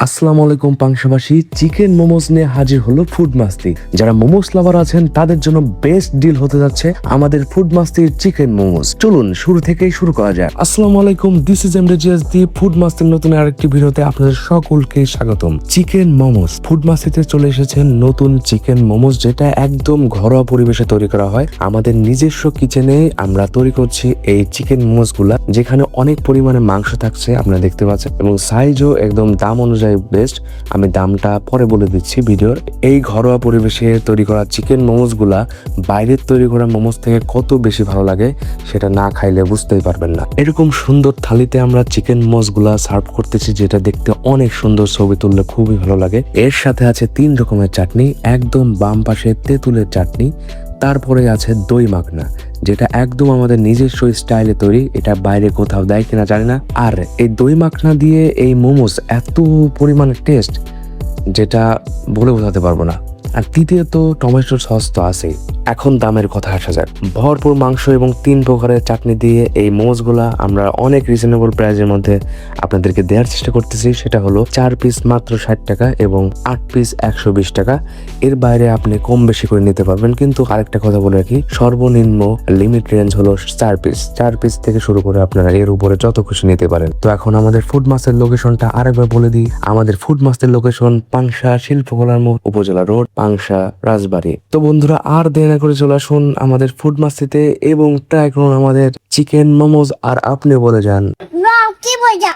আসসালামু আলাইকুম পাংশাবাসী, চিকেন মোমোস নিয়ে হাজির হলো ফুড মাস্তি। যারা মোমোস লাভার আছেন তাদের জন্য বেস্ট ডিল হতে যাচ্ছে আমাদের ফুড মাস্তির চিকেন মোমোস। চলুন শুরু থেকেই শুরু করা যায়। আসসালামু আলাইকুম, দিস ইজ এমডিজিএস দি ফুড মাস্তির নতুন আরেকটি ভিডিওতে আপনাদের সকলকে স্বাগতম। চিকেন মোমোস ফুড মাস্তিতে চলে এসেছেন নতুন চিকেন মোমোস, যেটা একদম ঘরোয়া পরিবেশে তৈরি করা হয়। আমাদের নিজস্ব কিচেনে আমরা তৈরি করছি এই চিকেন মোমোস গুলা, যেখানে অনেক পরিমাণে মাংস থাকছে আপনারা দেখতে পাচ্ছেন, এবং সাইজও একদম দাম অনুযায়ী বেস্ট। আমি দামটা পরে বলে দিচ্ছি ভিডিওর। এই ঘরোয়া পরিবেশে তৈরি করা চিকেন মোমোস গুলা বাইরের তৈরি করা মোমোস থেকে কত বেশি ভালো লাগে সেটা না খাইলে বুঝতেই পারবেন না। এরকম সুন্দর থালিতে আমরা চিকেন মোমোস গুলা সার্ভ করতেছি, যেটা দেখতে অনেক সুন্দর, ছবি তুললে খুবই ভালো লাগে। এর সাথে আছে 3 রকমের চাটনি, একদম বাম পাশে তেঁতুলের চাটনি, তারপরে আছে দই মাখনা, যেটা একদম আমাদের নিজস্ব স্টাইলে তৈরি। এটা বাইরে কোথাও দেয় কিনা জানি না। আর এই দই মাখনা দিয়ে এই মোমোস এত পরিমাণে টেস্ট যেটা বলে বোঝাতে পারবো না। আর তৃতীয়ত টমেটো সস তো আছেই। এখন দামের কথা আসা যাক। ভরপুর মাংস এবং 3 প্রকারের চাটনি দিয়ে এই মোমোস গুলা আমরা অনেক রিজনেবল প্রাইসের মধ্যে আপনাদেরকে দেওয়ার চেষ্টা করতেছি। সেটা হলো 4 পিস মাত্র 60 টাকা এবং 8 পিস 120 টাকা। এর বাইরে আপনি কম বেশি করে নিতে পারবেন, কিন্তু আরেকটা কথা বলে রাখি, সর্বনিম্ন লিমিট রেঞ্জ হলো 4 পিস থেকে শুরু করে আপনারা এর উপরে যত খুশি নিতে পারেন। তো এখন আমাদের ফুড মাস্টের লোকেশনটা আরেকবার বলে দিই। আমাদের ফুড মাস্টের লোকেশন পাংশা শিল্পকলার মোড়, উপজেলা রোড, পাংশা, রাজবাড়ী। তো বন্ধুরা, আর দেরি না করে চলে আসুন আমাদের ফুড মাস্টিতে এবং ট্রাই করুন আমাদের চিকেন মোমোস, আর আপনি বলে যান না কি বইটা